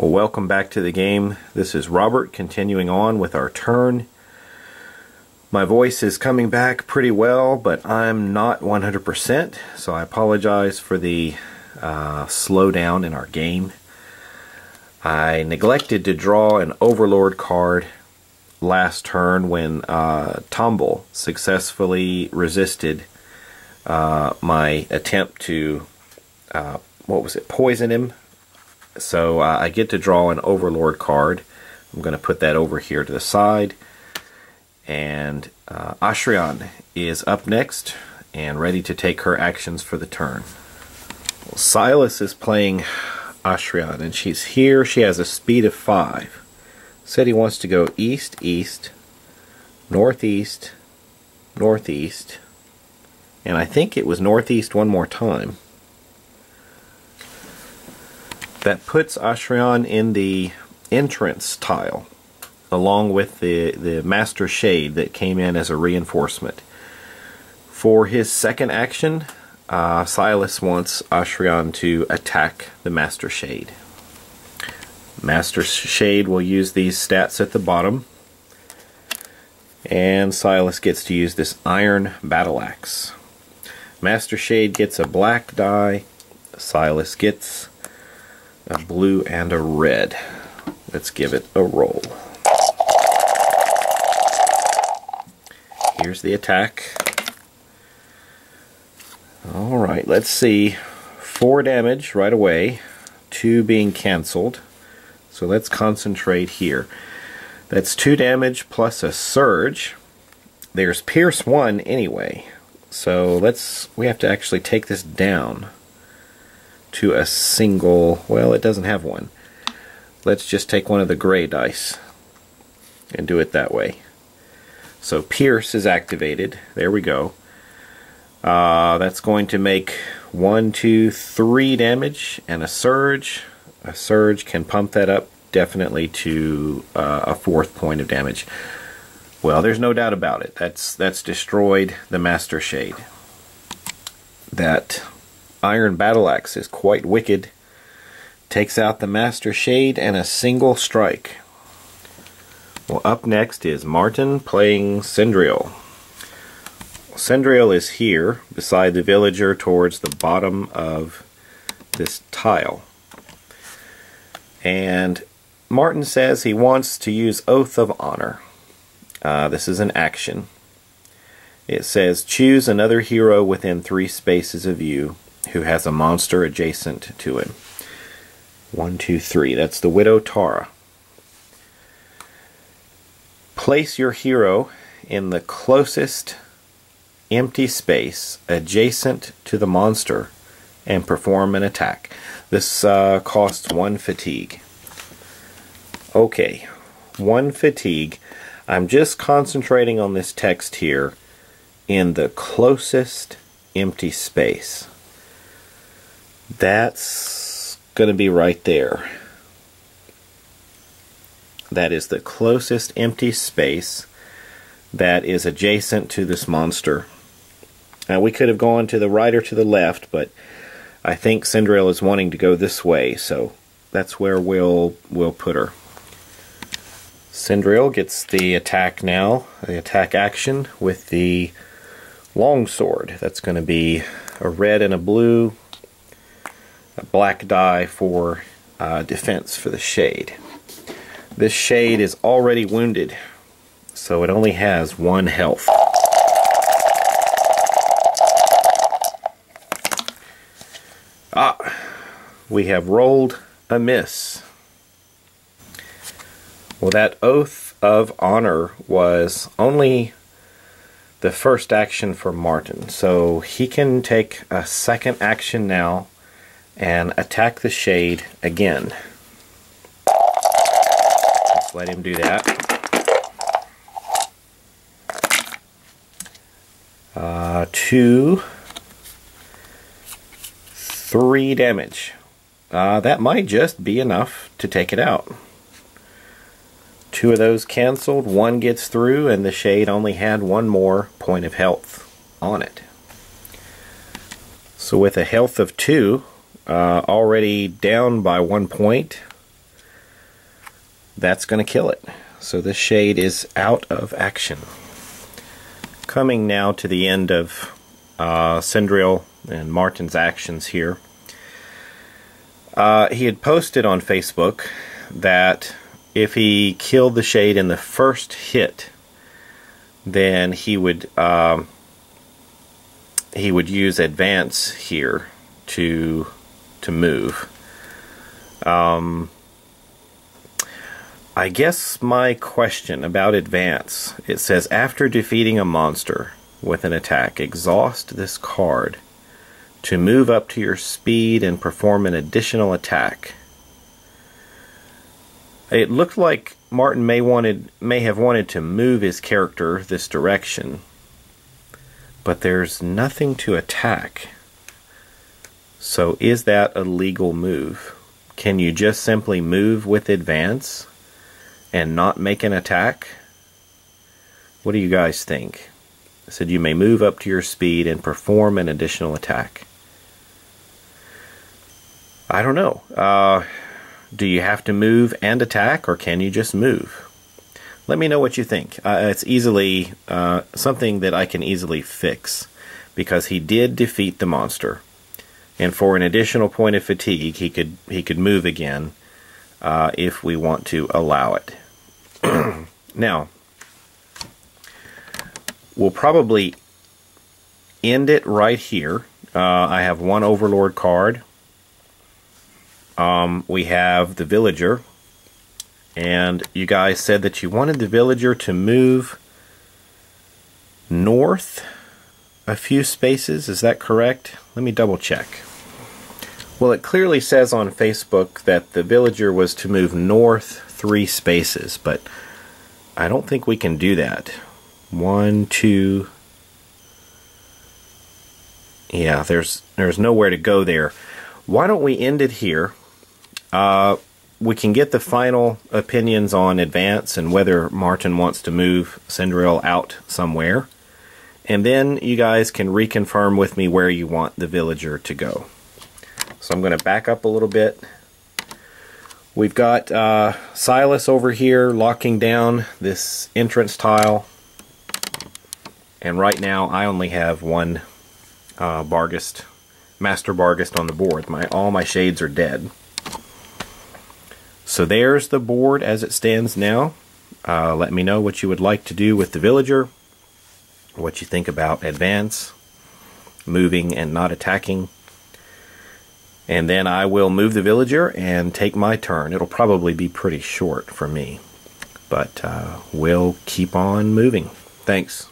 Well, welcome back to the game. This is Robert continuing on with our turn. My voice is coming back pretty well, but I'm not 100%, so I apologize for the slowdown in our game. I neglected to draw an Overlord card last turn when Tumble successfully resisted my attempt to, poison him. So I get to draw an Overlord card. I'm going to put that over here to the side. And Astrion is up next and ready to take her actions for the turn. Well, Silas is playing Astrion, and she's here. She has a speed of 5. Said he wants to go east, east, northeast, northeast, and I think it was northeast one more time. That puts Astrion in the entrance tile, along with the Master Shade that came in as a reinforcement. For his second action, Silas wants Astrion to attack the Master Shade. Master Shade will use these stats at the bottom, and Silas gets to use this Iron Battle Axe. Master Shade gets a black die, Silas gets a blue and a red. Let's give it a roll. Here's the attack. Alright, let's see. 4 damage right away, 2 being cancelled. So let's concentrate here. That's 2 damage plus a surge. There's Pierce 1 anyway. So we have to actually take this down to a single, well, it doesn't have one. Let's just take one of the gray dice and do it that way. So Pierce is activated. There we go. That's going to make 1, 2, 3 damage and a surge. A surge can pump that up definitely to a 4th point of damage. Well, there's no doubt about it. That's destroyed the Master Shade. That Iron Battle Axe is quite wicked. Takes out the Master Shade and a single strike. Well, up next is Martin playing Cendril. Cendril is here beside the villager towards the bottom of this tile. And Martin says he wants to use Oath of Honor. This is an action. It says choose another hero within 3 spaces of you who has a monster adjacent to him. 1, 2, 3. That's the Widow Tara. Place your hero in the closest empty space adjacent to the monster and perform an attack. This costs 1 fatigue. Okay, 1 fatigue. I'm just concentrating on this text here, in the closest empty space. That's going to be right there. That is the closest empty space that is adjacent to this monster. Now, we could have gone to the right or to the left, but I think Cendril is wanting to go this way, so that's where we'll put her. Cendril gets the attack now, the attack action with the longsword. That's going to be a red and a blue, a black die for defense for the Shade. This Shade is already wounded, so it only has 1 health. We have rolled a miss. Well, that Oath of Honor was only the first action for Martin, so he can take a second action now and attack the Shade again. Let's let him do that. 2, 3 damage. That might just be enough to take it out. 2 of those canceled, 1 gets through, and the Shade only had 1 more point of health on it. So with a health of 2, already down by 1 point, that's going to kill it. So this shade is out of action. Coming now to the end of Cindril and Martin's actions here. He had posted on Facebook that if he killed the shade in the first hit, then he would use advance here to move. I guess my question about advance, it says after defeating a monster with an attack, exhaust this card to move up to your speed and perform an additional attack. It looked like Martin may have wanted to move his character this direction, but there's nothing to attack. So is that a legal move? Can you just simply move with advance and not make an attack? What do you guys think? It said you may move up to your speed and perform an additional attack. I don't know. Do you have to move and attack, or can you just move? Let me know what you think. It's easily something that I can easily fix, because he did defeat the monster, and for an additional point of fatigue, he could move again if we want to allow it. Now, we'll probably end it right here. I have one Overlord card. We have the Villager, and you guys said that you wanted the Villager to move north a few spaces. Is that correct? Let me double check. Well, it clearly says on Facebook that the Villager was to move north 3 spaces, but I don't think we can do that. 1, 2... Yeah, there's nowhere to go there. Why don't we end it here? We can get the final opinions on advance and whether Martin wants to move Cindril out somewhere. And then you guys can reconfirm with me where you want the Villager to go. So I'm going to back up a little bit. We've got Silas over here locking down this entrance tile. And right now I only have one Master Barghest on the board. All my shades are dead. So there's the board as it stands now. Let me know what you would like to do with the Villager, what you think about advance, moving and not attacking. And then I will move the Villager and take my turn. It'll probably be pretty short for me, but we'll keep on moving. Thanks.